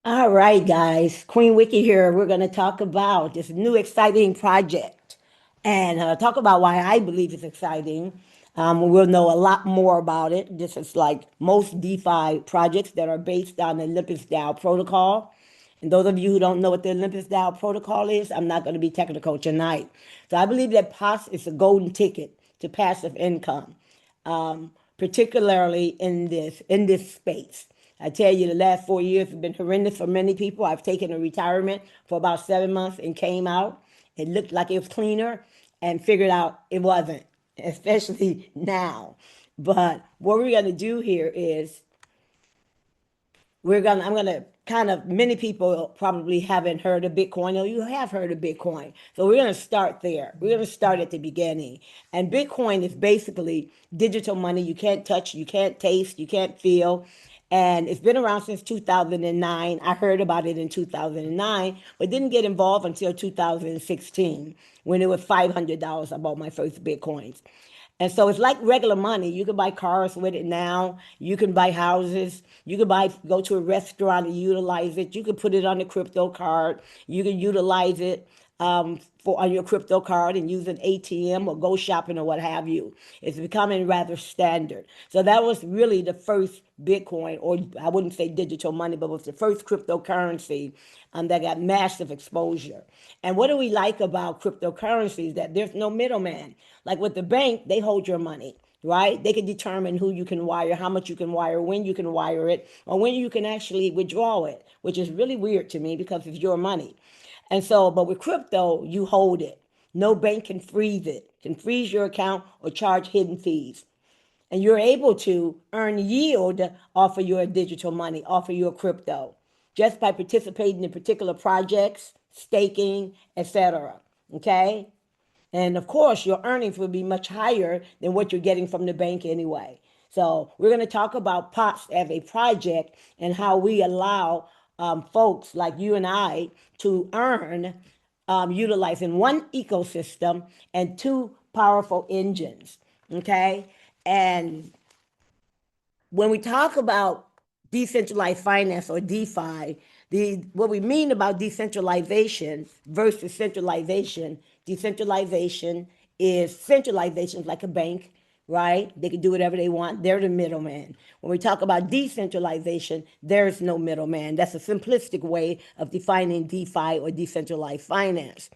All right, guys. Queen Wiki here. We're going to talk about this new exciting project and talk about why I believe it's exciting. We'll know a lot more about it. This is like most DeFi projects that are based on the Olympus DAO protocol. And those of you who don't know what the Olympus DAO protocol is, I'm not going to be technical tonight. So I believe that POS is a golden ticket to passive income, particularly in this space. I tell you, the last 4 years have been horrendous for many people. I've taken a retirement for about 7 months and came out. It looked like it was cleaner and figured out it wasn't, especially now. But what we're going to do here is I'm gonna kind of, many people probably haven't heard of Bitcoin, or you have heard of Bitcoin. So we're gonna start there. We're gonna start at the beginning. And Bitcoin is basically digital money you can't touch, you can't taste, you can't feel. And it's been around since 2009. I heard about it in 2009, but didn't get involved until 2016 when it was $500. I bought my first Bitcoins. And so it's like regular money. You can buy cars with it now. You can buy houses. You can go to a restaurant and utilize it. You can put it on a crypto card. You can utilize it for on your crypto card and use an ATM or go shopping or what have you. It's becoming rather standard. So that was really the first Bitcoin, or I wouldn't say digital money, but was the first cryptocurrency that got massive exposure. And what do we like about cryptocurrencies? That there's no middleman. Like with the bank, they hold your money, right? They can determine who you can wire, how much you can wire, when you can wire it, or when you can actually withdraw it, which is really weird to me because it's your money. And so, but with crypto, you hold it. No bank can freeze it, can freeze your account or charge hidden fees. And you're able to earn yield off of your digital money, off of your crypto, just by participating in particular projects, staking, etc. Okay? And of course, your earnings will be much higher than what you're getting from the bank anyway. So we're going to talk about POPs as a project and how we allow folks like you and I to earn utilizing one ecosystem and two powerful engines. Okay. And when we talk about decentralized finance or DeFi, what we mean about decentralization versus centralization, decentralization is centralization like a bank, right? They can do whatever they want. They're the middleman. When we talk about decentralization, there's no middleman. That's a simplistic way of defining DeFi or decentralized finance.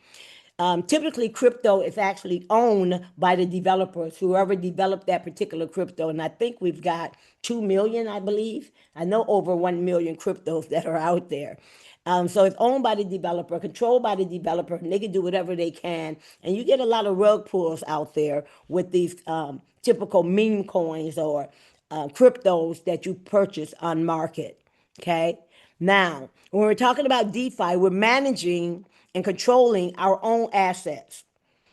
Typically, crypto is actually owned by the developers, whoever developed that particular crypto. And I think we've got 2 million, I believe. I know over 1 million cryptos that are out there. So it's owned by the developer, controlled by the developer, and they can do whatever they can. And you get a lot of rug pulls out there with these typical meme coins or cryptos that you purchase on market. Okay. Now, when we're talking about DeFi, we're managing and controlling our own assets.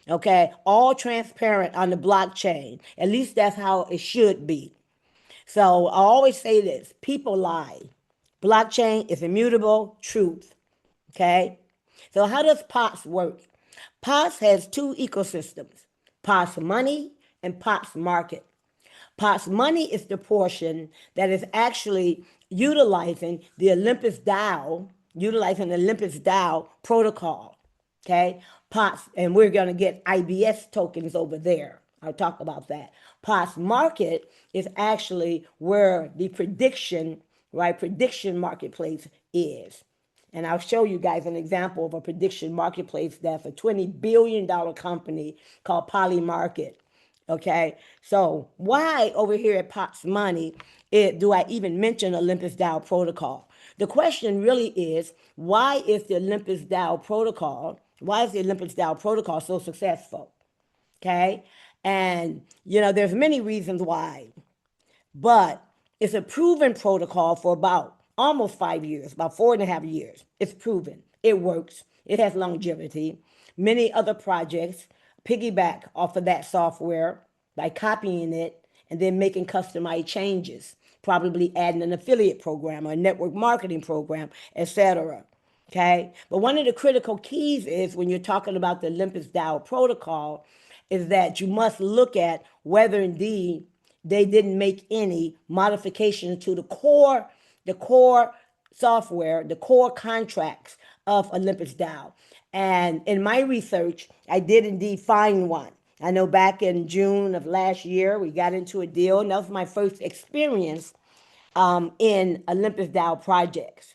Okay. All transparent on the blockchain. At least that's how it should be. So I always say this, people lie. Blockchain is immutable truth. Okay. So how does POTS work? POTS has two ecosystems, POTS money and POTS market. POTS money is the portion that is actually utilizing the Olympus DAO protocol. Okay, POTS, and we're going to get IBS tokens over there. I'll talk about that. POTS market is actually where the prediction marketplace is. And I'll show you guys an example of a prediction marketplace that's a $20 billion company called Polymarket. Okay, so why over here at Pops Money do I even mention Olympus DAO protocol? The question really is, why is the Olympus DAO protocol so successful? Okay, and there's many reasons why, but it's a proven protocol for about almost 5 years, about 4.5 years. It's proven. It works. It has longevity. Many other projects piggyback off of that software by copying it and then making customized changes, probably adding an affiliate program or a network marketing program, etc. Okay. But one of the critical keys is when you're talking about the Olympus DAO protocol is that you must look at whether indeed they didn't make any modifications to the core software, the core contracts of Olympus DAO. And in my research, I did indeed find one. I know back in June of last year, we got into a deal, and that was my first experience in Olympus DAO projects.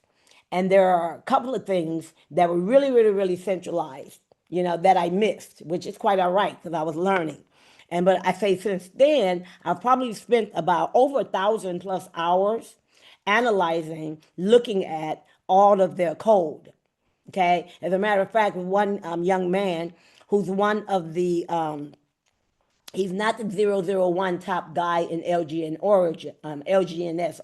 And there are a couple of things that were really, really, really centralized, that I missed, which is quite all right because I was learning. But I say since then, I've probably spent about over 1,000+ hours analyzing, looking at all of their code. Okay. As a matter of fact, one young man who's one of the he's not the 001 top guy in LGNS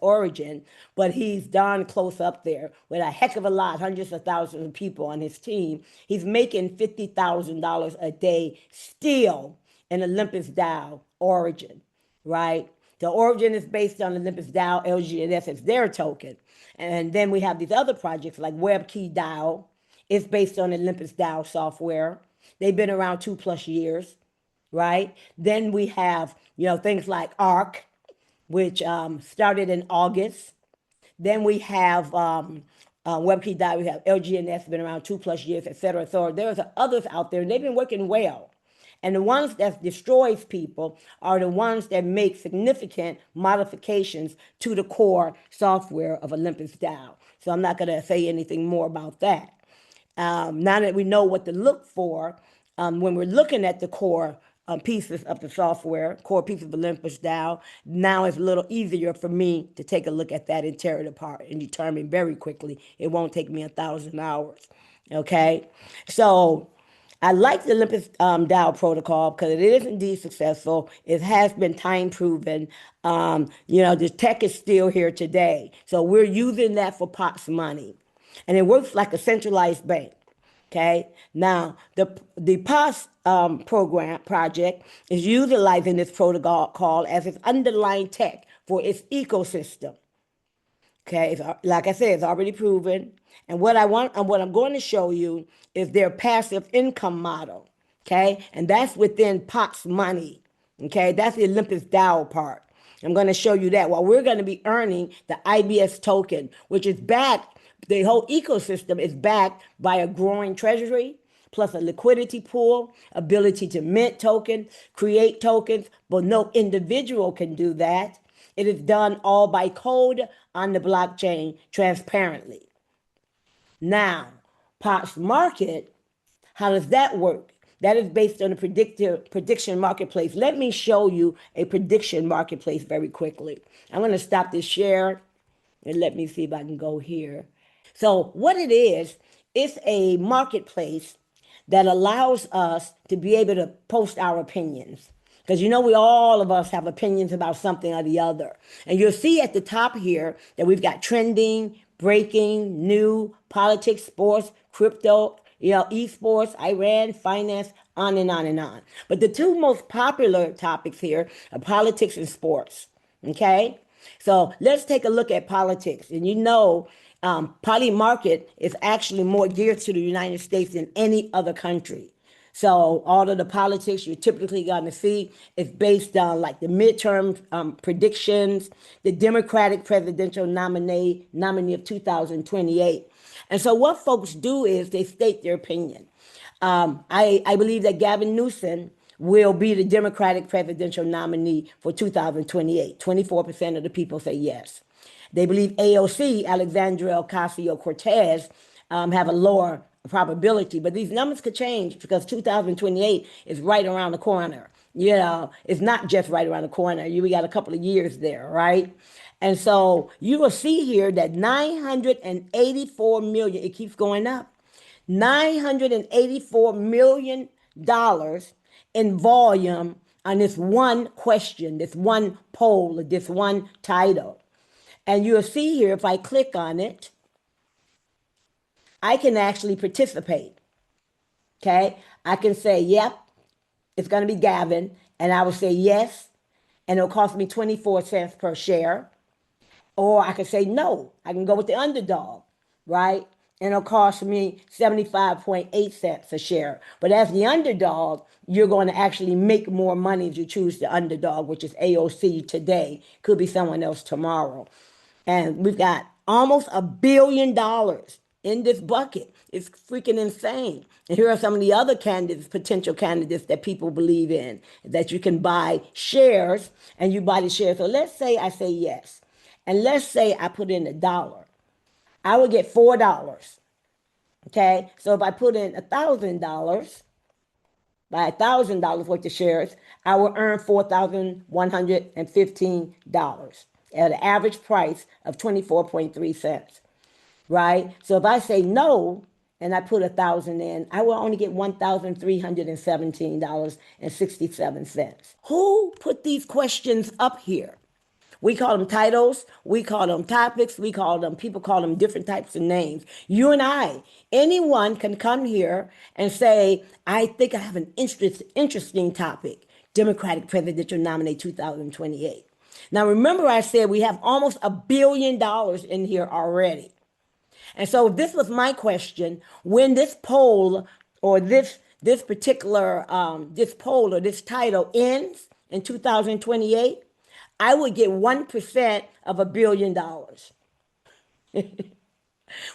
origin, but he's darn close up there with a heck of a lot, hundreds of thousands of people on his team. He's making $50,000 a day still in Olympus DAO origin, right? The origin is based on Olympus DAO, LGNS is their token. And then we have these other projects like WebKey DAO. It's based on Olympus DAO software. They've been around 2+ years, right? Then we have, things like ARC, which started in August. Then we have WebKey DAO, we have LGNS, been around 2+ years, et cetera. So there's others out there, and they've been working well. And the ones that destroys people are the ones that make significant modifications to the core software of Olympus DAO. So I'm not going to say anything more about that. Now that we know what to look for when we're looking at the core pieces of the software, core pieces of Olympus DAO, now it's a little easier for me to take a look at that and tear it apart and determine very quickly. It won't take me 1,000 hours. Okay, so I like the Olympus DAO protocol because it is indeed successful. It has been time proven. The tech is still here today. So we're using that for POTS money. And it works like a centralized bank. Okay. Now, the POTS project is utilizing this protocol as its underlying tech for its ecosystem. Okay, like I said, it's already proven. And what I'm going to show you is their passive income model. Okay, and that's within POTS money. Okay, that's the Olympus DAO part. I'm going to show you that. Well, we're going to be earning the IBS token, which is backed. The whole ecosystem is backed by a growing treasury, plus a liquidity pool, ability to mint tokens, create tokens, but no individual can do that. It is done all by code on the blockchain transparently. Now, POTS market, how does that work? That is based on a prediction marketplace. Let me show you a prediction marketplace very quickly. I'm going to stop this share and let me see if I can go here. So what it is, it's a marketplace that allows us to be able to post our opinions. Because we all of us have opinions about something or the other. And you'll see at the top here that we've got trending, breaking, new, politics, sports, crypto, esports, Iran, finance, on and on and on. But the two most popular topics here are politics and sports. Okay? So let's take a look at politics. And poly market is actually more geared to the United States than any other country. So all of the politics you're typically going to see is based on like the midterm predictions, the Democratic presidential nominee of 2028. And so what folks do is they state their opinion. I believe that Gavin Newsom will be the Democratic presidential nominee for 2028. 24% of the people say yes. They believe AOC, Alexandria Ocasio-Cortez, have a lower probability, but these numbers could change because 2028 is right around the corner. It's not just right around the corner. We got a couple of years there, right? And so you will see here that 984 million, it keeps going up, $984 million in volume on this one question, this one poll, this one title. And you'll see here, if I click on it, I can actually participate. Okay. I can say, yep, it's going to be Gavin. And I will say yes. And it'll cost me 24 cents per share. Or I can say no. I can go with the underdog, right? And it'll cost me 75.8 cents a share. But as the underdog, you're going to actually make more money if you choose the underdog, which is AOC today. Could be someone else tomorrow. And we've got Almost $1 billion in this bucket. It's freaking insane. And here are some of the other candidates, potential candidates that people believe in, that you can buy shares and you buy the shares. So let's say I say yes. And let's say I put in $1. I would get $4. Okay. So if I put in $1,000, by $1,000 worth of shares, I will earn $4,115 at an average price of 24.3 cents, right? So if I say no and I put 1,000 in, I will only get $1,317.67. Who put these questions up here? We call them titles, we call them topics, people call them different types of names. You and I, anyone can come here and say, I think I have an interesting topic, Democratic presidential nominee 2028. Now, remember I said we have almost $1 billion in here already. And so this was my question. When this poll or this particular this poll or this title ends in 2028, I would get 1% of $1 billion.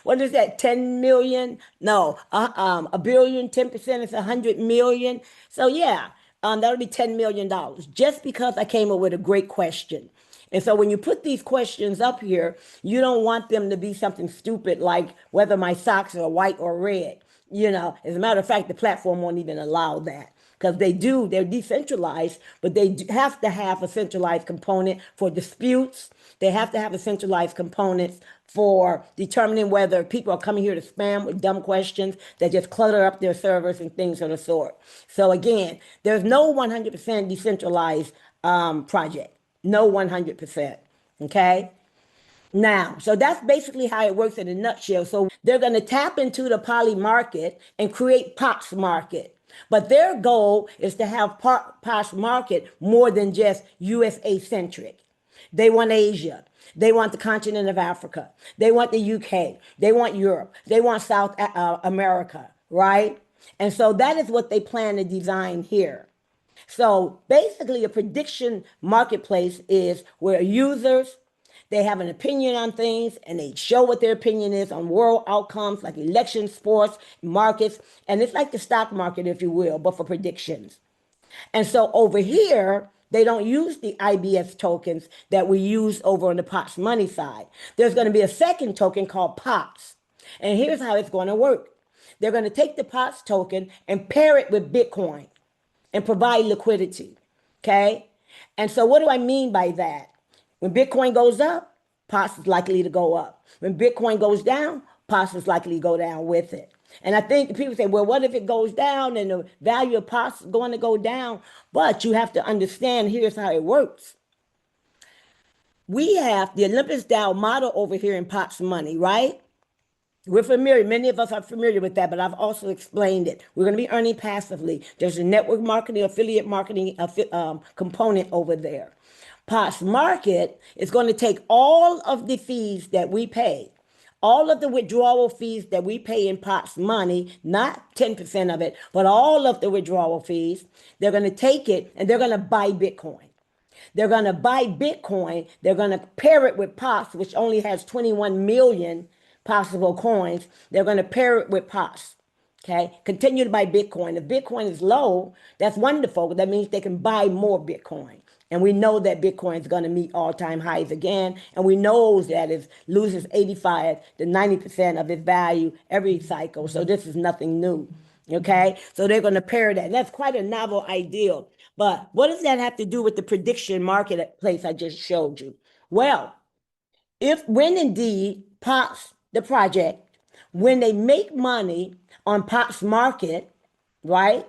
What is that? 10 million? No, a billion, 10% is 100 million. So yeah, that'll be $10 million just because I came up with a great question. And so when you put these questions up here, you don't want them to be something stupid like whether my socks are white or red. As a matter of fact, the platform won't even allow that because they're decentralized, but they have to have a centralized component for disputes. They have to have a centralized component for determining whether people are coming here to spam with dumb questions that just clutter up their servers and things of the sort. So again, there's no 100% decentralized project. No 100%. Okay. Now, so that's basically how it works in a nutshell. So they're going to tap into the poly market and create POPs market. But their goal is to have POPs market more than just USA centric. They want Asia. They want the continent of Africa. They want the UK. They want Europe. They want South America, right? And so that is what they plan to design here. So basically a prediction marketplace is where users, they have an opinion on things and they show what their opinion is on world outcomes like elections, sports, markets. And it's like the stock market, if you will, but for predictions. And so over here, they don't use the IBS tokens that we use over on the POPs money side. There's going to be a second token called POPs. And here's how it's going to work. They're going to take the POPs token and pair it with Bitcoin and provide liquidity, okay? And so what do I mean by that? When Bitcoin goes up, POPs is likely to go up. When Bitcoin goes down, POPs is likely to go down with it. And I think people say, well, what if it goes down and the value of POPs is going to go down? But you have to understand, here's how it works. We have the Olympus DAO model over here in POPs money, right? We're familiar, many of us are familiar with that, but I've also explained it. We're going to be earning passively. There's a network marketing, affiliate marketing component over there. POPs market is going to take all of the fees that we pay, all of the withdrawal fees that we pay in POPs money, not 10% of it, but all of the withdrawal fees. They're going to take it and they're going to buy Bitcoin. They're going to buy Bitcoin. They're going to pair it with POPs, which only has 21 million possible coins. They're going to pair it with POPs. Okay. Continue to buy Bitcoin. If Bitcoin is low, that's wonderful. That means they can buy more Bitcoin. And we know that Bitcoin is going to meet all-time highs again. And we know that it loses 85 to 90% of its value every cycle. So this is nothing new. Okay. So they're going to pair that. And that's quite a novel idea. But what does that have to do with the prediction marketplace I just showed you? Well, when indeed POPs, the project, when they make money on POPs market, right?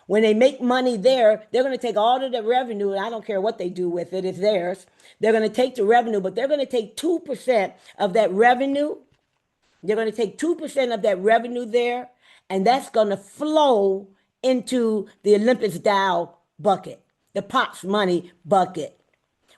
When they make money there, they're going to take all of the revenue, and I don't care what they do with it, it's theirs. They're going to take the revenue, but they're going to take 2% of that revenue. They're going to take 2% of that revenue there, and that's going to flow into the Olympus DAO bucket, the POPs money bucket,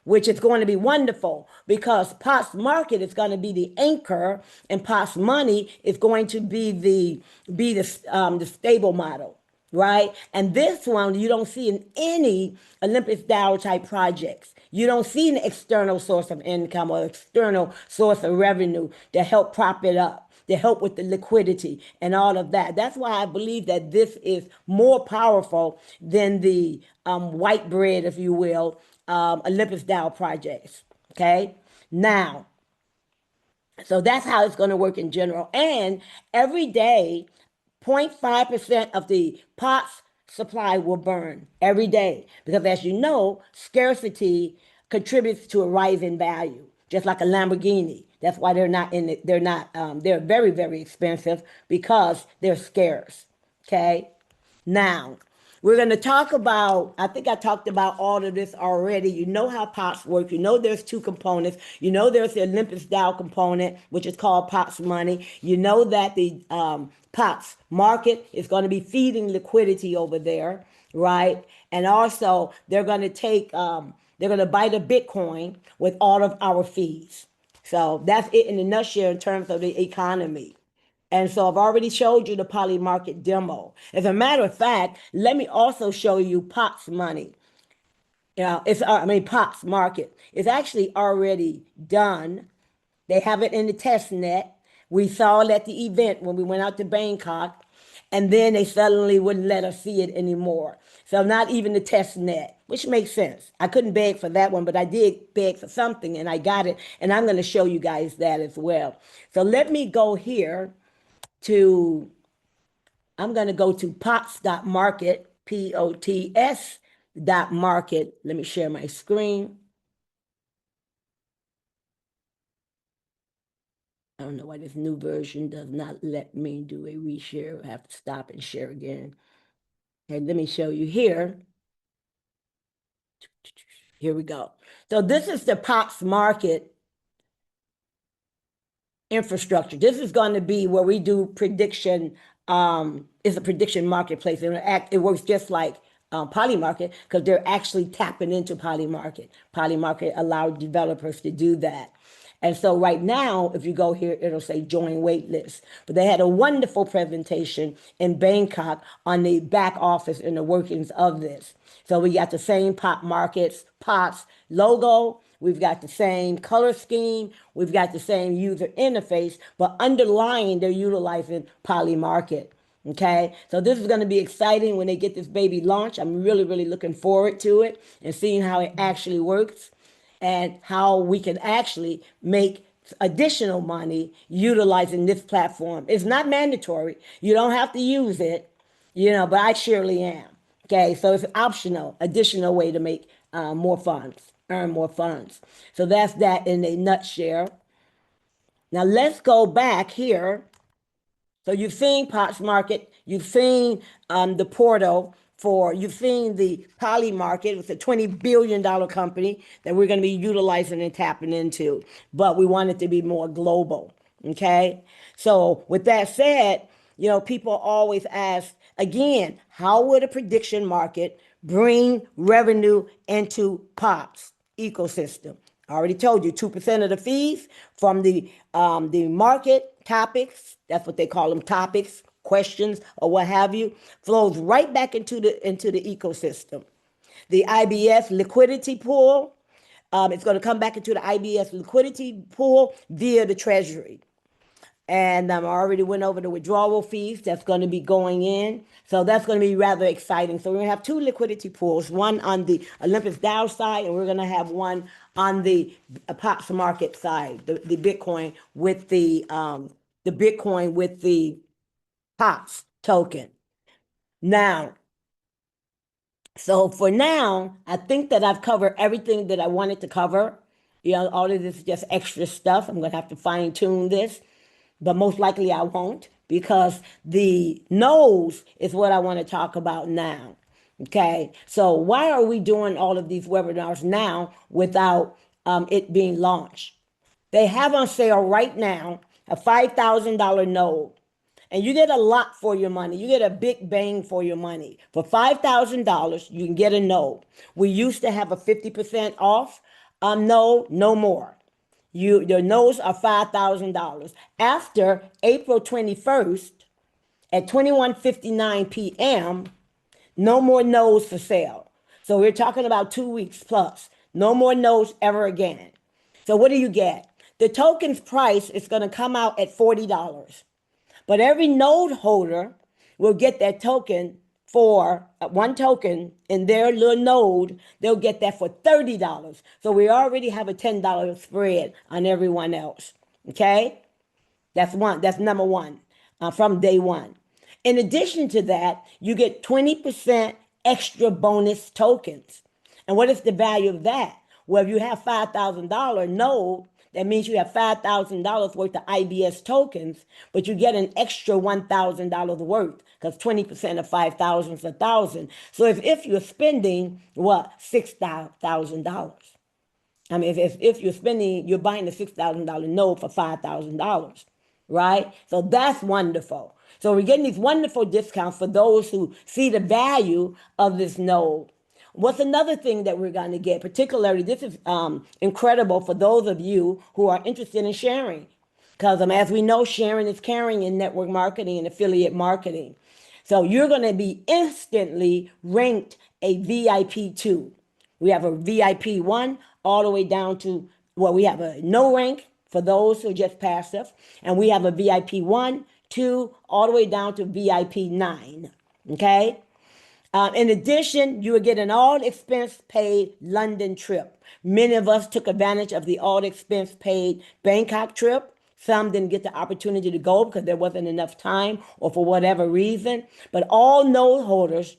which is going to be wonderful because POPs market is going to be the anchor and POPs money is going to be the stable model, right? And this one you don't see in any Olympus DAO type projects. You don't see an external source of income or external source of revenue to help prop it up, to help with the liquidity and all of that. That's why I believe that this is more powerful than the white bread, if you will, Olympus Dow projects. Okay. Now, so that's how it's going to work in general. And every day, 0.5% of the pot's supply will burn every day. Because as you know, scarcity contributes to a rise in value, just like a Lamborghini. That's why they're not in it. They're very, very expensive because they're scarce. Okay. Now, we're going to talk about, I think I talked about all of this already. You know how POPs work. You know there's two components. You know there's the Olympus Dow component, which is called POPs money. You know that the POPs market is going to be feeding liquidity over there, right? And also they're going to they're going to buy the Bitcoin with all of our fees. So that's it in a nutshell in terms of the economy. And so I've already showed you the poly market demo. As a matter of fact, let me also show you POPs money. POPs market. It's actually already done. They have it in the test net. We saw it at the event when we went out to Bangkok, and then they suddenly wouldn't let us see it anymore. So not even the test net, which makes sense. I couldn't beg for that one, but I did beg for something, and I got it, and I'm going to show you guys that as well. So let me go here to, I'm going to go to pots.market, POTS dot market. Let me share my screen. I don't know why this new version does not let me do a reshare. I have to stop and share again. And let me show you here. Here we go. So this is the POPs market infrastructure. This is going to be where we do prediction. It's a prediction marketplace. And it works just like Polymarket because they're actually tapping into Polymarket. Polymarket allowed developers to do that. And so right now, if you go here, it'll say join waitlist. But they had a wonderful presentation in Bangkok on the back office and the workings of this. So we got the same pop markets, POTS logo. We've got the same color scheme. We've got the same user interface, but underlying, they're utilizing Polymarket. Okay, so this is going to be exciting when they get this baby launched. I'm really, really looking forward to it and seeing how it actually works and how we can actually make additional money utilizing this platform. It's not mandatory. You don't have to use it, but I surely am. Okay, so it's an optional, additional way to make more funds, earn more funds. So that's that in a nutshell. Now let's go back here. So you've seen Pots Market, you've seen the portal you've seen the Poly Market. It's a $20 billion company that we're going to be utilizing and tapping into, but we want it to be more global. Okay. So with that said, people always ask again, how would a prediction market bring revenue into Pops ecosystem? I already told you 2% of the fees from the market topics, that's what they call them, topics, questions, or what have you, flows right back into the ecosystem. The IBS liquidity pool, it's going to come back into the IBS liquidity pool via the Treasury. And I already went over the withdrawal fees that's going to be going in. So that's going to be rather exciting. So we're going to have two liquidity pools, one on the Olympus Dow side, and we're going to have one on the POPs market side, the Bitcoin with the POPs token. Now, so for now, I think that I've covered everything that I wanted to cover. All of this is just extra stuff. I'm going to have to fine tune this, but most likely I won't because the nose is what I want to talk about now. Okay, so why are we doing all of these webinars now without it being launched? They have on sale right now a $5,000 node. And you get a lot for your money. You get a big bang for your money. For $5,000, you can get a node. We used to have a 50% off node, no more. Your nodes are $5,000. After April 21st at 21:59 p.m., no more nodes for sale. So we're talking about 2 weeks plus. No more nodes ever again. So what do you get? The token's price is going to come out at $40. But every node holder will get that token for one token in their little node. They'll get that for $30. So we already have a $10 spread on everyone else. Okay? That's one. That's number one from day one. In addition to that, you get 20% extra bonus tokens. And what is the value of that? Well, if you have $5,000 node, that means you have $5,000 worth of IBS tokens, but you get an extra $1,000 worth because 20% of 5,000 is 1,000. So if you're spending what, $6,000. I mean, if you're spending, you're buying a $6,000 node for $5,000, right? So that's wonderful. So we're getting these wonderful discounts for those who see the value of this node. What's another thing that we're going to get? Particularly, this is incredible for those of you who are interested in sharing. Because as we know, sharing is caring in network marketing and affiliate marketing. So you're going to be instantly ranked a VIP 2. We have a VIP 1 all the way down to, well, we have a no rank for those who are just passive. And we have a VIP 1, 2, all the way down to VIP 9. Okay? In addition, you will get an all expense paid London trip. Many of us took advantage of the all expense paid Bangkok trip. Some didn't get the opportunity to go because there wasn't enough time or for whatever reason. But all node holders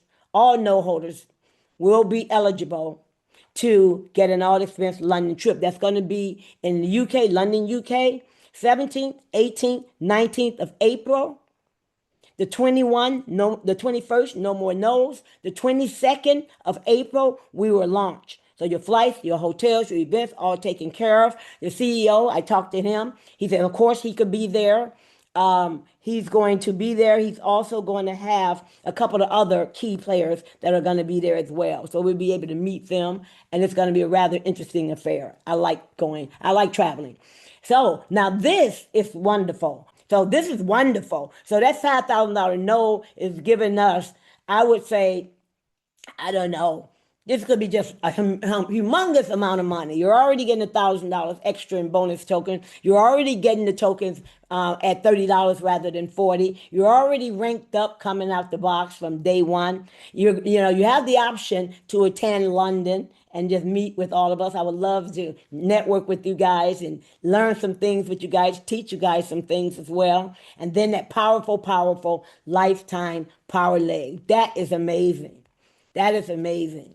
will be eligible to get an all expense London trip. That's going to be in the UK, London, UK, 17th, 18th, 19th of April. The 21st, no more no's. The 22nd of April, we will launch. So your flights, your hotels, your events, all taken care of. The CEO, I talked to him. He said, of course, he could be there. He's going to be there. He's also going to have a couple of other key players that are going to be there as well. So we'll be able to meet them, and it's going to be a rather interesting affair. I like traveling. So now this is wonderful. So this is wonderful. So that $5,000 no is giving us, I would say, I don't know. This could be just a humongous amount of money. You're already getting $1,000 extra in bonus tokens. You're already getting the tokens at $30 rather than 40. You're already ranked up coming out the box from day one. You have the option to attend London and just meet with all of us. I would love to network with you guys and learn some things with you guys, teach you guys some things as well. And then that powerful, powerful lifetime power leg. That is amazing. That is amazing.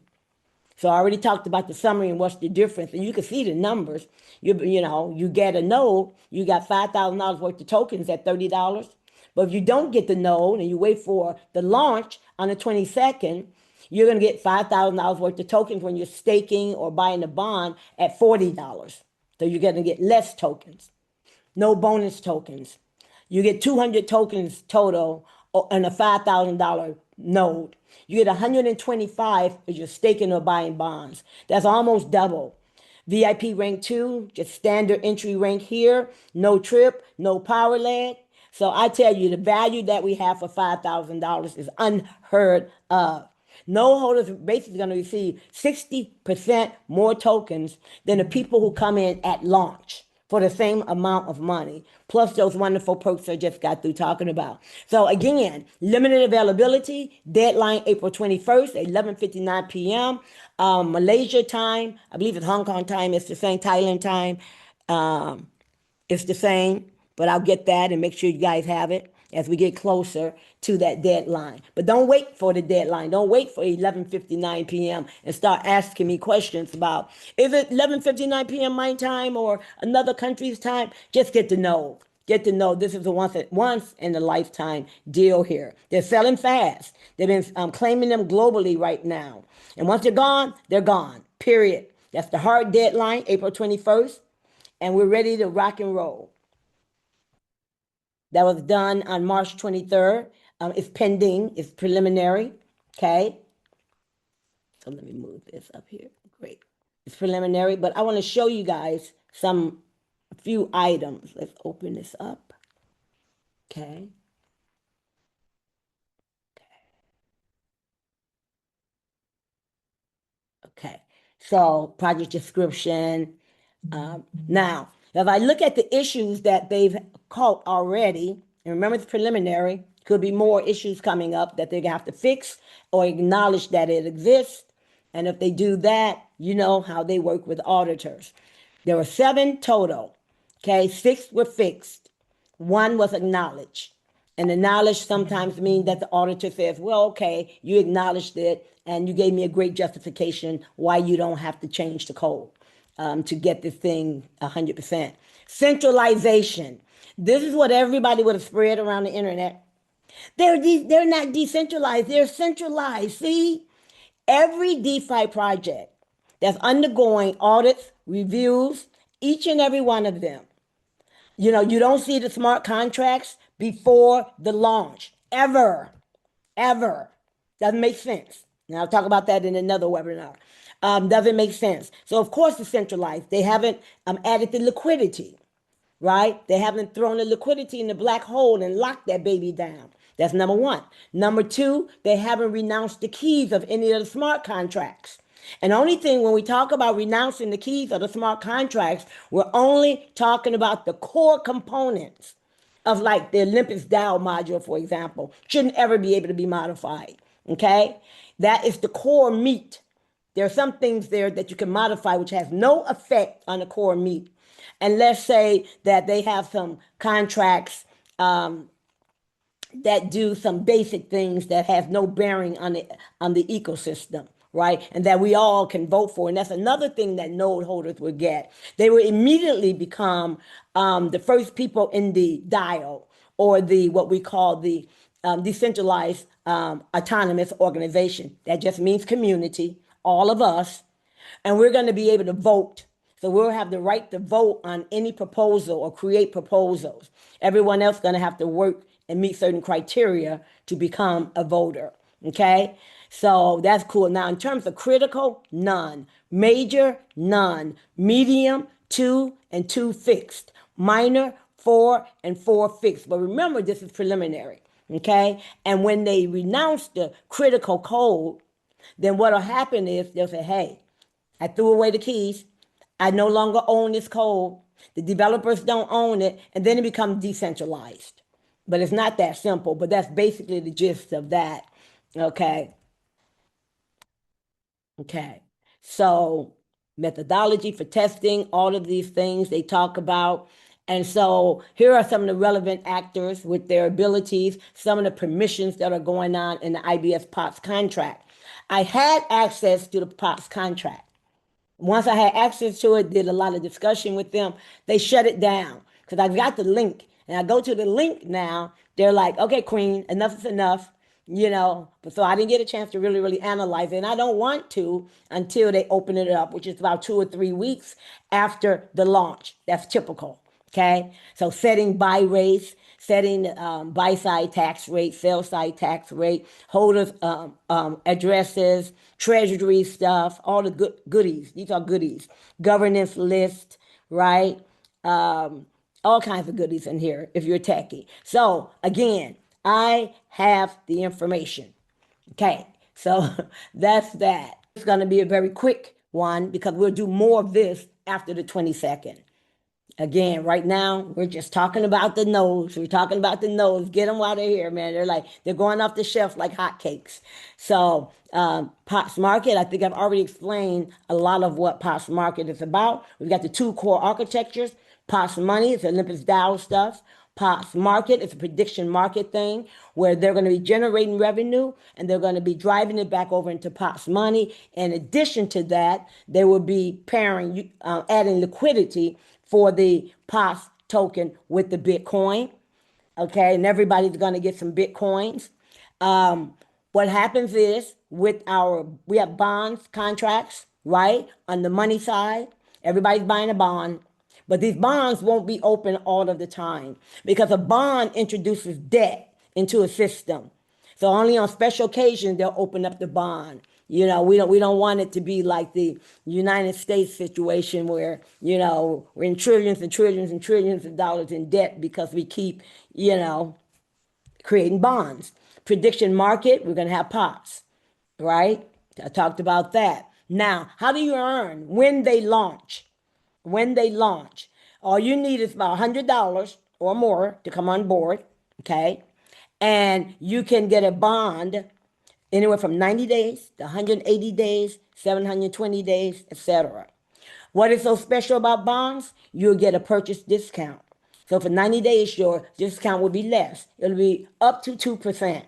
So I already talked about the summary and what's the difference. And you can see the numbers. You get a node, you got $5,000 worth of tokens at $30. But if you don't get the node and you wait for the launch on the 22nd, you're going to get $5,000 worth of tokens when you're staking or buying a bond at $40. So you're going to get less tokens, no bonus tokens. You get 200 tokens total on a $5,000 node. You get 125 if you're staking or buying bonds. That's almost double. VIP rank 2, just standard entry rank here, no trip, no power leg. So I tell you, the value that we have for $5,000 is unheard of. No holders are basically going to receive 60% more tokens than the people who come in at launch for the same amount of money, plus those wonderful perks I just got through talking about. So again, limited availability, deadline April 21st, 11:59 p.m. Malaysia time, I believe it's Hong Kong time, it's the same, Thailand time, it's the same, but I'll get that and make sure you guys have it as we get closer to that deadline. But don't wait for the deadline. Don't wait for 11:59 p.m. and start asking me questions about, is it 11:59 p.m. my time or another country's time? Just get to know. Get to know this is a once in a lifetime deal here. They're selling fast. They've been claiming them globally right now. And once they're gone, they're gone. Period. That's the hard deadline, April 21st. And we're ready to rock and roll. That was done on March 23rd. It's pending. It's preliminary. Okay. So let me move this up here. Great. It's preliminary, but I want to show you guys a few items. Let's open this up. Okay. Okay. So project description. Now, if I look at the issues that they've caught already, and remember it's preliminary, could be more issues coming up that they're gonna have to fix or acknowledge that it exists. And if they do that, you know how they work with auditors. There were 7 total. Okay, 6 were fixed. 1 was acknowledged. And acknowledged sometimes means that the auditor says, well, okay, you acknowledged it and you gave me a great justification why you don't have to change the code to get this thing 100%. Centralization. This is what everybody would have spread around the internet. They're not decentralized, they're centralized. See, every DeFi project that's undergoing audits, reviews, each and every one of them. You don't see the smart contracts before the launch, ever, ever. Doesn't make sense. And I'll talk about that in another webinar. Doesn't make sense. So of course it's centralized. They haven't added the liquidity, right? They haven't thrown the liquidity in the black hole and locked that baby down. That's number 1. Number 2, they haven't renounced the keys of any of the smart contracts. And the only thing when we talk about renouncing the keys of the smart contracts, we're only talking about the core components of like the Olympus DAO module, for example, shouldn't ever be able to be modified. Okay? That is the core meat. There are some things there that you can modify which has no effect on the core meat. And let's say that they have some contracts that do some basic things that have no bearing on the ecosystem, right? And that we all can vote for. And that's another thing that node holders would get. They would immediately become the first people in the dial, or the what we call the decentralized autonomous organization. That just means community, all of us. And we're going to be able to vote. So we'll have the right to vote on any proposal or create proposals. Everyone else is going to have to work and meet certain criteria to become a voter. Okay? So that's cool. Now, in terms of critical, none. Major, none. Medium, 2 and 2 fixed. Minor, 4 and 4 fixed. But remember, this is preliminary. Okay? And when they renounce the critical code, then what'll happen is they'll say, hey, I threw away the keys. I no longer own this code. The developers don't own it. And then it becomes decentralized. But it's not that simple. But that's basically the gist of that. Okay. Okay. So methodology for testing, all of these things they talk about. And so here are some of the relevant actors with their abilities, some of the permissions that are going on in the IBS POTS contract. I had access to the POTS contract. Once I had access to it, did a lot of discussion with them, they shut it down because I got the link. And I go to the link now, they're like, okay, Queen, enough is enough, But so I didn't get a chance to really analyze it. And I don't want to until they open it up, which is about 2 or 3 weeks after the launch. That's typical, okay? So setting buy rates, setting buy side tax rate, sell side tax rate, holders addresses, treasury stuff, all the goodies. These are goodies. Governance list, right? All kinds of goodies in here if you're techie. So again, I have the information. Okay, so that's that. It's going to be a very quick one because we'll do more of this after the 22nd. Again, right now, we're just talking about the nodes. We're talking about the nodes. Get them while they're here, man. They're going off the shelf like hotcakes. So, POTS Market, I think I've already explained a lot of what POTS Market is about. We've got the 2 core architectures. POTS Money is Olympus DAO stuff. POTS Market is a prediction market thing where they're going to be generating revenue and they're going to be driving it back over into POTS Money. In addition to that, they will be pairing, adding liquidity for the POTS token with the Bitcoin. Okay, and everybody's going to get some Bitcoins. What happens is we have bonds contracts, right? On the money side, everybody's buying a bond. But these bonds won't be open all of the time because a bond introduces debt into a system. So only on special occasions they'll open up the bond. We don't want it to be like the United States situation where, we're in trillions and trillions and trillions of dollars in debt because we keep, creating bonds. Prediction market, we're going to have POTS, right? I talked about that. Now, how do you earn when they launch? When they launch, all you need is about $100 or more to come on board, okay? And you can get a bond anywhere from 90 days to 180 days, 720 days, etc. What is so special about bonds? You'll get a purchase discount. So for 90 days, your discount will be less. It'll be up to 2%.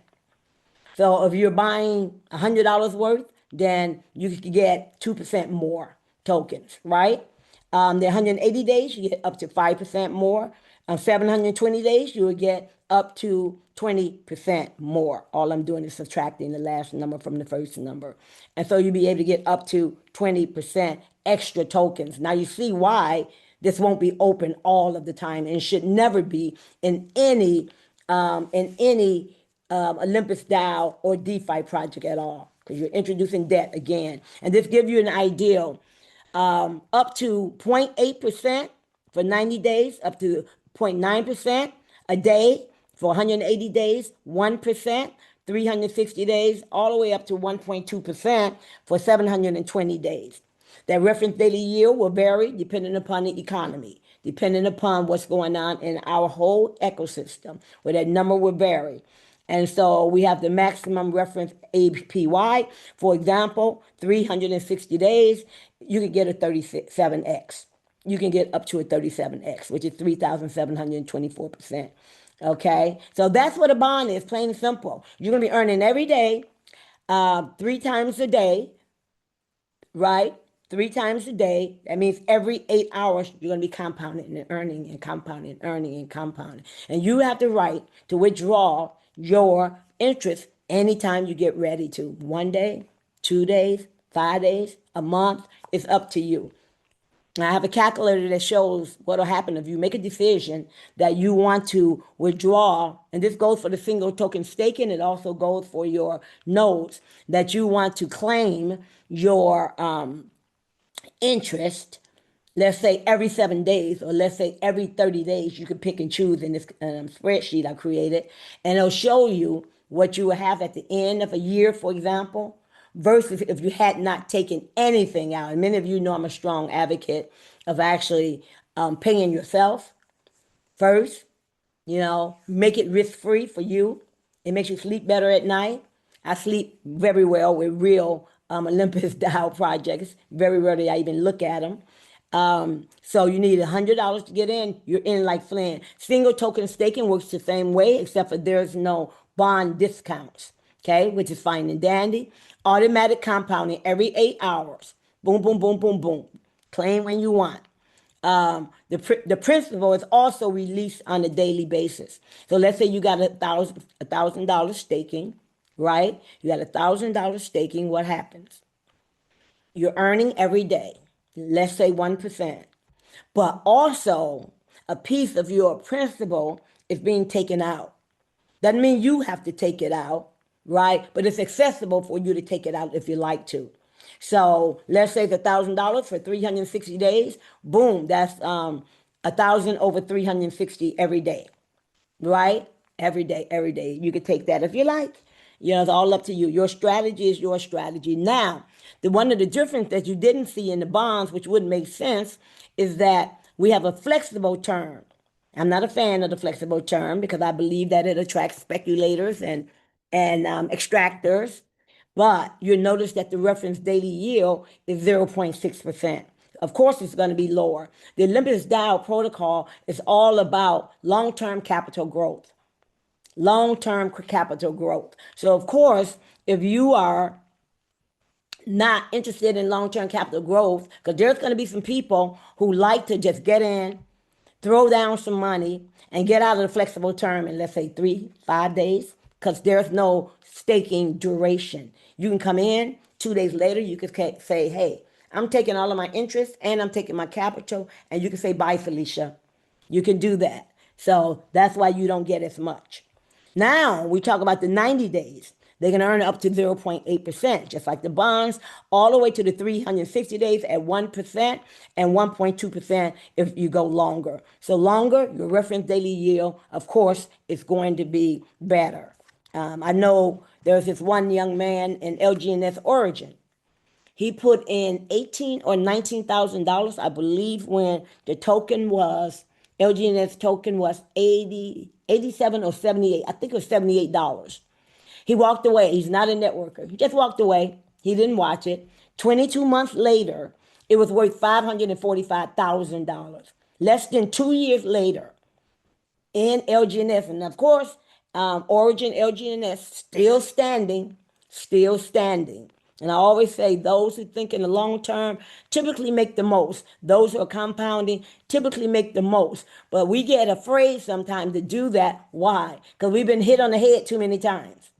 So if you're buying $100 worth, then you could get 2% more tokens, right? The 180 days, you get up to 5% more. 720 days, you will get up to 20% more. All I'm doing is subtracting the last number from the first number. And so you'll be able to get up to 20% extra tokens. Now you see why this won't be open all of the time and should never be in any Olympus DAO or DeFi project at all, because you're introducing debt again. And this gives you an idea, up to 0.8% for 90 days, up to 0.9% a day for 180 days, 1%, 360 days, all the way up to 1.2% for 720 days. That reference daily yield will vary depending upon the economy, depending upon what's going on in our whole ecosystem, where that number will vary. And so we have the maximum reference APY. For example, 360 days, you can get a 37x. You can get up to a 37x, which is 3,724%. Okay, so that's what a bond is, plain and simple. You're going to be earning every day, 3 times a day, right? 3 times a day. That means every 8 hours, you're going to be compounding and earning and compounding, earning and compounding. And you have the right to withdraw your interest anytime you get ready to. 1 day, 2 days, 5 days, a month. It's up to you. I have a calculator that shows what will happen if you make a decision that you want to withdraw. And this goes for the single token staking. It also goes for your nodes that you want to claim your interest. Let's say every 7 days, or let's say every 30 days, you can pick and choose in this spreadsheet I created. And it'll show you what you will have at the end of a year, for example, versus if you had not taken anything out. And many of you know I'm a strong advocate of actually paying yourself first, make it risk-free for you. It makes you sleep better at night. I sleep very well with real Olympus DAO projects. Very rarely I even look at them. So you need $100 to get in. You're in like Flynn. Single token staking works the same way, except for there's no bond discounts, okay, which is fine and dandy. Automatic compounding every 8 hours. Boom, boom, boom, boom, boom. Claim when you want. The principal is also released on a daily basis. So let's say you got $1,000 staking, right? You got $1,000 staking. What happens? You're earning every day, let's say 1%, but also a piece of your principal is being taken out. Doesn't mean you have to take it out, right? But it's accessible for you to take it out if you like to. So let's say it's $1,000 for 360 days. Boom, that's 1,000 over 360 every day, right? Every day, every day. You could take that if you like. It's all up to you. Your strategy is your strategy. Now, one of the differences that you didn't see in the bonds, which wouldn't make sense, is that we have a flexible term. I'm not a fan of the flexible term because I believe that it attracts speculators and extractors. But you notice that the reference daily yield is 0.6%. Of course, it's going to be lower. The Olympus DAO protocol is all about long-term capital growth. Long-term capital growth. So, of course, if you are not interested in long-term capital growth, because there's going to be some people who like to just get in, throw down some money, and get out of the flexible term in, let's say, 3-5 days, because there's no staking duration. You can come in 2 days later, you could say, hey, I'm taking all of my interest and I'm taking my capital, and you can say, bye, Felicia. You can do that. So that's why you don't get as much. Now we talk about the 90 days. They can earn up to 0.8%, just like the bonds, all the way to the 360 days at 1% and 1.2% if you go longer. So longer, your reference daily yield, of course, is going to be better. I know there's this one young man in LGNS Origin. He put in 18 or $19,000, I believe, when the token was LGNS token was 87 or 78. I think it was $78. He walked away. He's not a networker. He just walked away. He didn't watch it. 22 months later, it was worth $545,000. Less than 2 years later, in LGNS. And of course, Origin LGNS still standing, still standing. And I always say those who think in the long term typically make the most. Those who are compounding typically make the most. But we get afraid sometimes to do that. Why? Because we've been hit on the head too many times.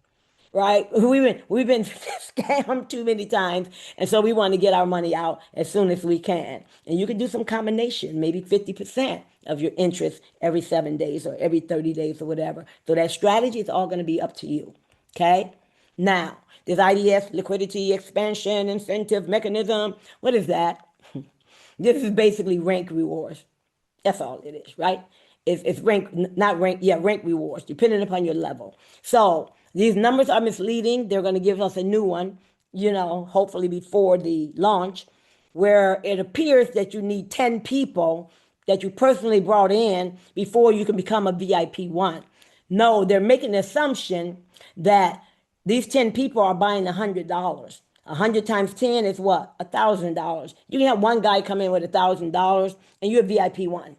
Right? We've been scammed too many times, and so we want to get our money out as soon as we can. And you can do some combination, maybe 50% of your interest every 7 days or every 30 days or whatever. So that strategy is all going to be up to you. Okay? Now, this IDS liquidity expansion incentive mechanism, what is that? This is basically rank rewards. That's all it is, right? It's rank, not rank, yeah, rank rewards, depending upon your level. So these numbers are misleading. They're going to give us a new one, hopefully before the launch, where it appears that you need 10 people that you personally brought in before you can become a VIP one. No, they're making the assumption that these 10 people are buying $100. 100 times 10 is what? $1,000. You can have one guy come in with $1,000 and you're a VIP one.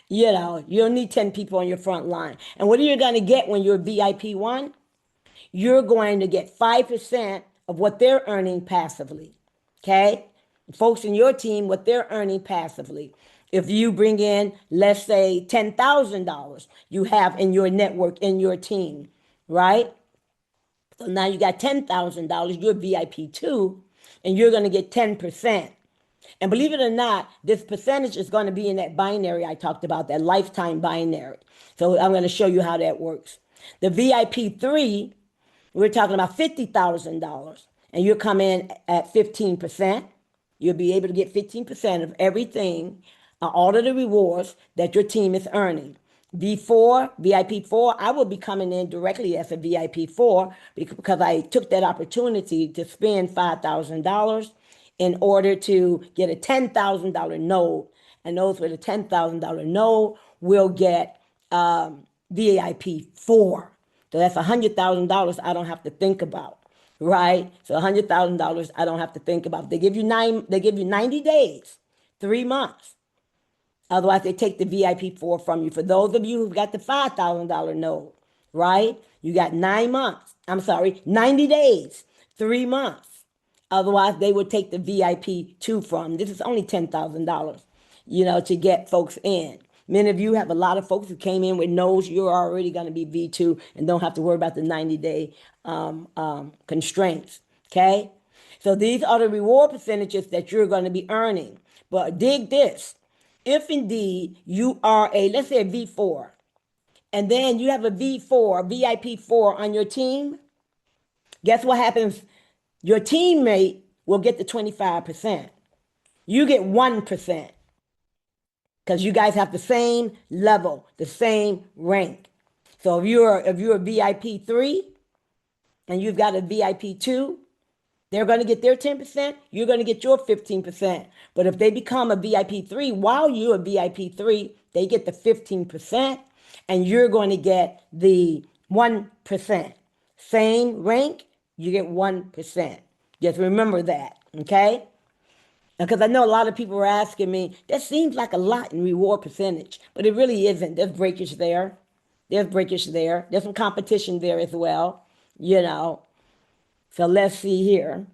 You don't need 10 people on your front line. And what are you going to get when you're a VIP one? You're going to get 5% of what they're earning passively. Okay? Folks in your team, what they're earning passively. If you bring in, let's say, $10,000 you have in your network, in your team, right? So now you got $10,000, you're VIP two, and you're going to get 10%. And believe it or not, this percentage is going to be in that binary I talked about, that lifetime binary. So I'm going to show you how that works. The VIP 3, we're talking about $50,000, and you'll come in at 15%. You'll be able to get 15% of everything, all of the rewards that your team is earning. V4, VIP 4, I will be coming in directly as a VIP 4 because I took that opportunity to spend $5,000 in order to get a $10,000 node. And those with a $10,000 node will get VIP 4. So that's $100,000 I don't have to think about, right? So $100,000 I don't have to think about. They give you 90 days, 3 months. Otherwise, they take the VIP 4 from you. For those of you who've got the $5,000 node, right? You got 90 days, 3 months. Otherwise, they would take the VIP 2 from. This is only $10,000, to get folks in. Many of you have a lot of folks who came in with nodes. You're already going to be V2 and don't have to worry about the 90-day constraints, okay? So these are the reward percentages that you're going to be earning. But dig this. If indeed you are let's say a V4, and then you have a V4, VIP 4 on your team, guess what happens? Your teammate will get the 25%. You get 1% because you guys have the same level, the same rank. So if you're a VIP 3 and you've got a VIP 2, they're going to get their 10%, you're going to get your 15%. But if they become a VIP 3 while you're a VIP 3, they get the 15%, and you're going to get the 1%. Same rank, you get 1%. Just remember that, okay? Because I know a lot of people are asking me, that seems like a lot in reward percentage, but it really isn't. There's breakage there. There's some competition there as well, So let's see here.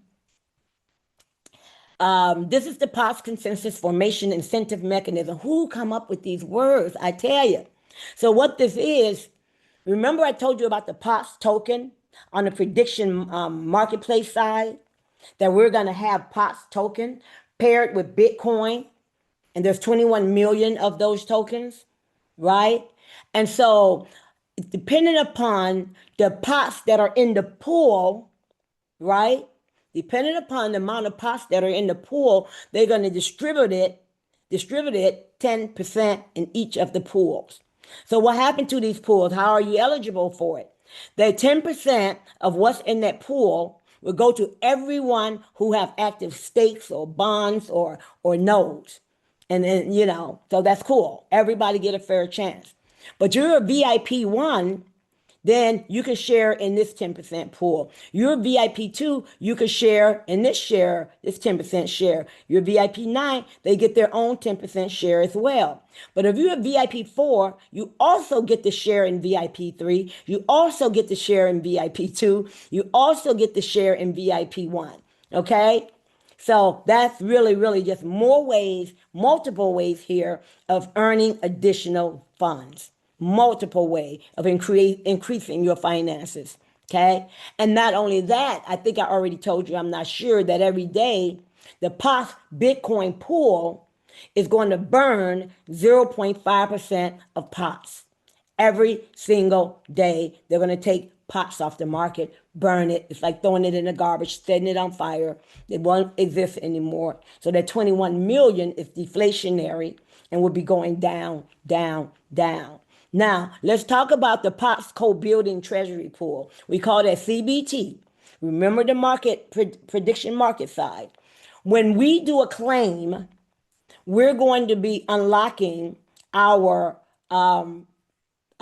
This is the POTS consensus formation incentive mechanism. Who come up with these words? I tell you. So what this is, remember I told you about the POTS token on the prediction marketplace side, that we're going to have POTS token paired with Bitcoin, and there's 21 million of those tokens, right? And so depending upon the POTS that are in the pool, right? Depending upon the amount of POTS that are in the pool, they're going to distribute it 10% in each of the pools. So what happened to these pools? How are you eligible for it? The 10% of what's in that pool will go to everyone who have active stakes or bonds or nodes. And then, so that's cool. Everybody get a fair chance. But you're a VIP one, then you can share in this 10% pool. You're VIP 2, you can share in this 10% share. You're VIP 9, they get their own 10% share as well. But if you're a VIP 4, you also get to share in VIP 3. You also get to share in VIP 2. You also get to share in VIP 1. Okay? So that's really, really just more ways, multiple ways here of earning additional funds. Multiple way of increasing your finances. Okay. And not only that, I think I already told you, I'm not sure, that every day the POS Bitcoin pool is going to burn 0.5% of POS. Every single day, they're going to take POTS off the market, burn it. It's like throwing it in the garbage, setting it on fire. It won't exist anymore. So that 21 million is deflationary and will be going down, down, down. Now, let's talk about the POTS co-building treasury pool. We call that CBT. Remember the market prediction market side. When we do a claim, we're going to be unlocking our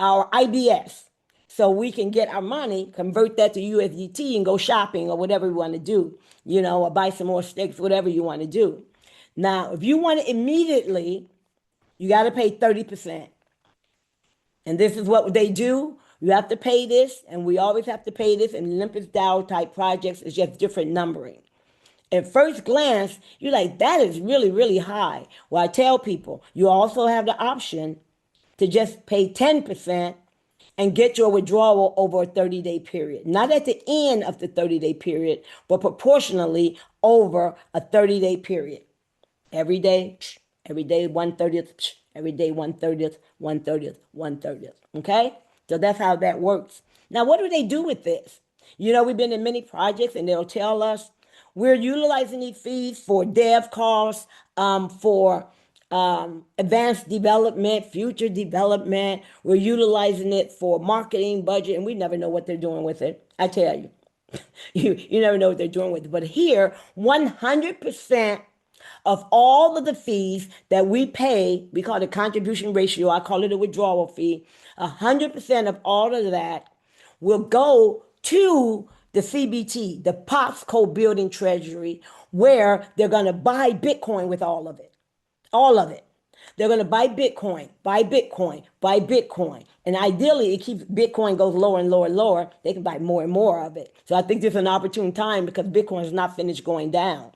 IBS. So we can get our money, convert that to USDT and go shopping or whatever we want to do, or buy some more steaks, whatever you want to do. Now, if you want it immediately, you got to pay 30%. And this is what they do. You have to pay this, and we always have to pay this. And Olympus DAO type projects is just different numbering. At first glance, you're like, that is really, really high. Well, I tell people, you also have the option to just pay 10% and get your withdrawal over a 30-day period. Not at the end of the 30-day period, but proportionally over a 30-day period. Every day, 1/30th, every day 1/30th, 1/30th, 1/30th. Okay? So that's how that works. Now, what do they do with this? We've been in many projects and they'll tell us we're utilizing these fees for dev costs, for advanced development, future development. We're utilizing it for marketing budget, and we never know what they're doing with it. I tell you, you never know what they're doing with it. But here, 100% of all of the fees that we pay, we call it a contribution ratio. I call it a withdrawal fee. 100% of all of that will go to the CBT, the POTS co-building treasury, where they're going to buy Bitcoin with all of it. All of it. They're going to buy Bitcoin, buy Bitcoin, buy Bitcoin. And ideally, it keeps Bitcoin goes lower and lower and lower. They can buy more and more of it. So I think this is an opportune time because Bitcoin is not finished going down.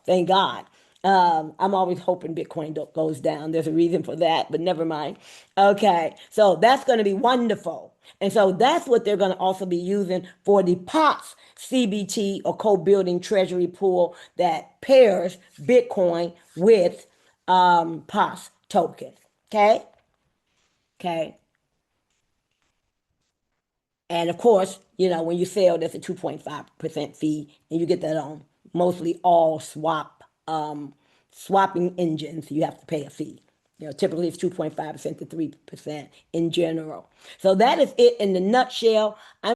Thank God. I'm always hoping Bitcoin goes down. There's a reason for that, but never mind. Okay, so that's going to be wonderful. And so that's what they're going to also be using for the POTS CBT or co-building treasury pool that pairs Bitcoin with POTS tokens. Okay? Okay. And of course, when you sell, there's a 2.5% fee, and you get that on mostly all swapping engines. You have to pay a fee. Typically it's 2.5% to 3% in general. So that is it in the nutshell. I'm